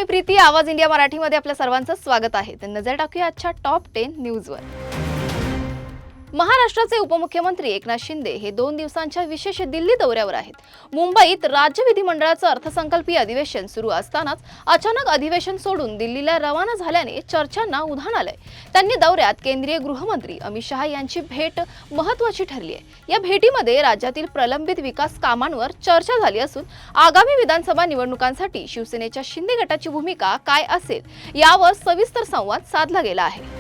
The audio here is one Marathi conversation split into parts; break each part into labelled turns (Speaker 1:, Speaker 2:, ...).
Speaker 1: मी प्रीती. आवाज इंडिया मराठीमध्ये आपल्या सर्वांचं स्वागत आहे. तर नजर टाकूया आजच्या टॉप 10 न्यूजवर. महाराष्ट्राचे उपमुख्यमंत्री एकनाथ शिंदे हे 2 दिवसांच्या विशेष दिल्ली दौऱ्यावर आहेत. मुंबईत राज्य विधिमंडळाचं अर्थसंकल्पीय अधिवेशन सुरू असतानाच अचानक अधिवेशन सोडून दिल्लीला रवाना झाल्याने चर्चांना उधाण आलंय. त्यांनी दौऱ्यात केंद्रीय गृहमंत्री अमित शहा यांची भेट महत्त्वाची ठरली आहे. या भेटीमध्ये राज्यातील प्रलंबित विकास कामांवर चर्चा झाली असून आगामी विधानसभा निवडणुकांसाठी शिवसेनेच्या शिंदे गटाची भूमिका काय असेल यावर सविस्तर संवाद साधला गेला आहे.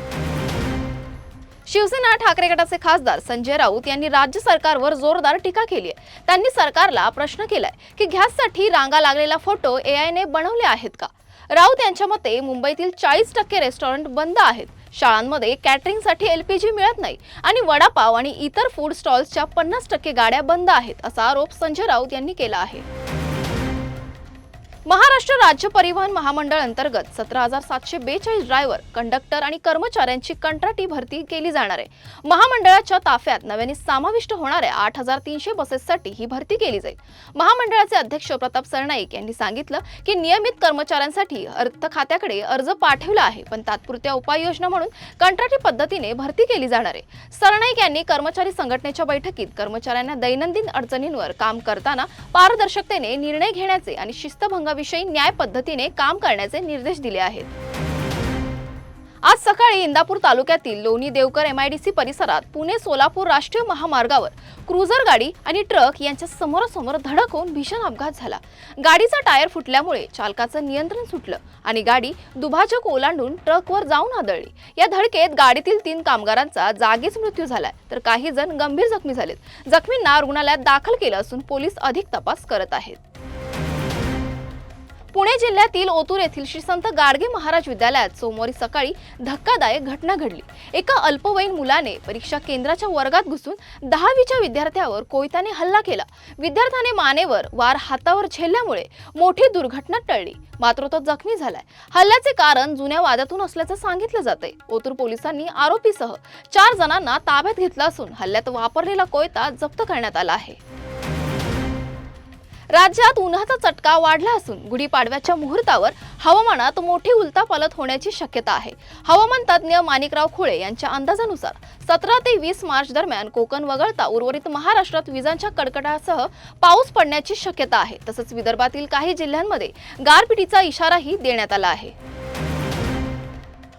Speaker 1: शिवसेना ठाकरे गटाचे खासदार संजय राऊत यांनी राज्य सरकारवर जोरदार टीका केली आहे. त्यांनी सरकारला प्रश्न केलाय की गॅससाठी रांगा लागलेला फोटो AI ने बनवले आहेत का? राऊत यांच्या मते मुंबईतील 40% रेस्टॉरंट बंद आहेत. शाळांमध्ये कॅटरिंगसाठी LPG मिळत नाही आणि वडापाव आणि इतर फूड स्टॉल्सच्या 50% गाड्या बंद आहेत असा आरोप संजय राऊत यांनी केला आहे. महाराष्ट्र राज्य परिवहन महामंडळ अंतर्गत 17,742 ड्रायव्हर, कंडक्टर आणि कर्मचाऱ्यांची कंत्राटी भरती केली जाणार आहे. महामंडळाच्या ताफ्यात नव्याने समाविष्ट होणाऱ्या 8,300 बसेससाठी ही भरती केली जाईल. महामंडळाचे अध्यक्ष प्रताप सरनाईक यांनी सांगितलं की नियमित कर्मचाऱ्यांसाठी अर्थ खात्याकडे अर्ज पाठवला आहे, पण तात्पुरत्या उपाययोजना म्हणून कंत्राटी पद्धतीने भरती केली जाणार आहे. सरनाईक यांनी कर्मचारी संघटनेच्या बैठकीत कर्मचाऱ्यांना दैनंदिन अडचणींवर काम करताना पारदर्शकतेने निर्णय घेण्याचे आणि शिस्तभंग विषयी न्याय पद्धतीने काम करण्याचे निर्देश दिले आहेत. आज सकाळी इंदापूर तालुक्यातील लोणी देवकर MIDC परिसरात पुणे-सोलापूर राष्ट्रीय महामार्गावर क्रुझर गाडी आणि ट्रक यांच्या समोरासमोर धडक होऊन भीषण अपघात झाला. गाडीचा टायर फुटल्यामुळे चालकाचं नियंत्रण सुटलं आणि गाडी दुभाजक ओलांडून ट्रकवर जाऊन आदळली. या धडकेत गाडीतील 3 कामगारांचा जागीच मृत्यू झालाय, तर काही जण गंभीर जखमी झालेत. जखमींना रुग्णालयात दाखल केलं असून पोलीस अधिक तपास करत आहेत. पुणे जिल्ह्यातील ओतूर येथील श्री संत गाडगे महाराज विद्यालयात सोमवारी सकाळी धक्कादायक घटना घडली. एका अल्पवयीन मुलाने परीक्षा केंद्राच्या वर्गात घुसून 10वीच्या विद्यार्थ्यावर कोयत्याने हल्ला केला. विद्यार्थ्याने मानेवर वार हातावर झेलल्यामुळे मोठी दुर्घटना टळली, मात्र तो जखमी झालाय. हल्ल्याचे कारण जुन्या वादातून असल्याचं सांगितलं जातंय. ओतूर पोलिसांनी आरोपीसह 4 जणांना ताब्यात घेतलं असून हल्ल्यात वापरलेला कोयता जप्त करण्यात आला आहे. राज्यात उन्हाचा चटका वाढला असून गुढीपाडव्याच्या मुहूर्तावर हवामानात मोठी उलथापालथ होण्याची शक्यता आहे. हवामान तज्ज्ञ माणिकराव खुळे यांच्या अंदाजानुसार 17 ते 20 मार्च दरम्यान कोकण वगळता उर्वरित महाराष्ट्रात विजांच्या कडकडाटासह पाऊस पडण्याची शक्यता आहे. तसंच विदर्भातील काही जिल्ह्यांमध्ये गारपिटीचा इशाराही देण्यात आला आहे.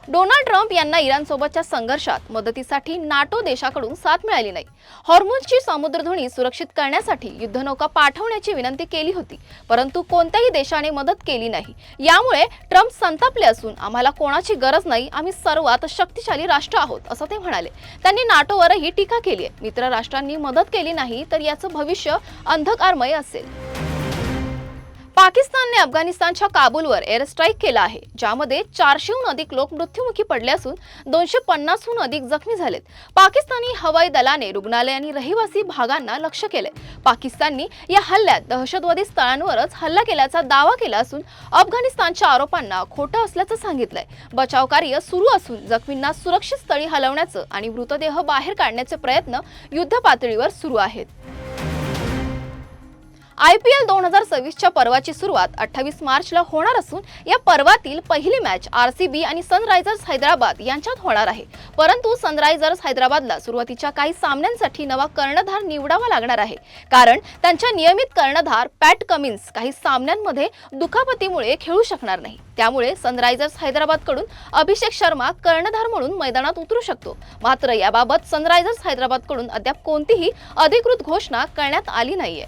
Speaker 1: डोनाल्ड ट्रम्प यांना इराणसोबतच्या संघर्षात मदतीसाठी नाटो देशाकडून साथ मिळाली नाही. हॉर्मुझची समुद्रधुनी सुरक्षित करण्यासाठी युद्धनौका पाठवण्याची विनंती केली होती, परंतु कोणत्याही देशाने मदत केली नाही. यामुळे ट्रम्प संतापले असून आम्हाला कोणाची गरज नाही, आम्ही सर्वात शक्तिशाली राष्ट्र आहोत असं ते म्हणाले. त्यांनी नाटोवरही टीका केली आहे. मित्र राष्ट्रांनी मदत केली नाही तर याचं भविष्य अंधकारमय असेल. पाकिस्तानने अफगाणिस्तानच्या काबूलवर एअर स्ट्राईक केला आहे, ज्यामध्ये 400हून अधिक लोक मृत्युमुखी पडले असून 250हून अधिक जखमी झालेत. पाकिस्तानी हवाई दलाने रुग्णालय आणि रहिवासी भागांना लक्ष्य केलंय. पाकिस्तानने या हल्ल्यात दहशतवादी स्थळांवरच हल्ला केल्याचा दावा केला असून अफगाणिस्तानच्या आरोपांना खोटं असल्याचं सांगितलंय. बचाव कार्य सुरू असून जखमींना सुरक्षित स्थळी हलवण्याचं आणि मृतदेह बाहेर काढण्याचे प्रयत्न युद्धपातळीवर सुरू आहेत. IPL 2026च्या पर्वाची सुरुवात 28 मार्चला होणार असून या पर्वातील पहिली मॅच RCB आणि सनरायझर्स हैदराबाद यांच्यात होणार आहे. परंतु सनरायझर्स हैदराबादला सुरुवातीच्या काही सामन्यांसाठी नवा कर्णधार निवडावा लागणार आहे, कारण त्यांच्या नियमित कर्णधार पॅट कमिन्स काही सामन्यांमध्ये दुखापतीमुळे खेळू शकणार नाही. त्यामुळे सनरायझर्स हैदराबादकडून अभिषेक शर्मा कर्णधार म्हणून मैदानात उतरू शकतो. मात्र याबाबत सनरायझर्स हैदराबादकडून अद्याप कोणतीही अधिकृत घोषणा करण्यात आली नाहीये.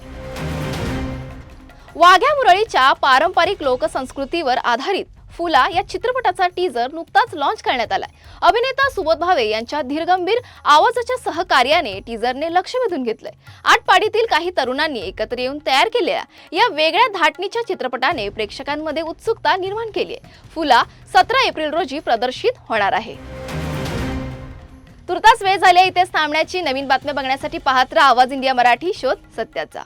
Speaker 1: वाघ्या मुरळीच्या पारंपरिक लोकसंस्कृतीवर आधारित फुला या चित्रपटाचा टीजर नुकताच लॉन्च करण्यात आलाय. अभिनेता सुबोध भावे यांच्या धीरगंभीर आवाजाच्या सहकार्याने टीजरने लक्ष वेधून घेतलंय. आटपाडीतील काही तरुणांनी एकत्र येऊन तयार केलेल्या या वेगळ्या धाटणीच्या चित्रपटाने प्रेक्षकांमध्ये उत्सुकता निर्माण केली आहे. फुला 17 एप्रिल रोजी प्रदर्शित होणार आहे. तुर्तास वेळ झाली, इथेच थांबण्याची. नवीन बातम्या बघण्यासाठी पाहत राहा आवाज इंडिया मराठी, शोध सत्याचा.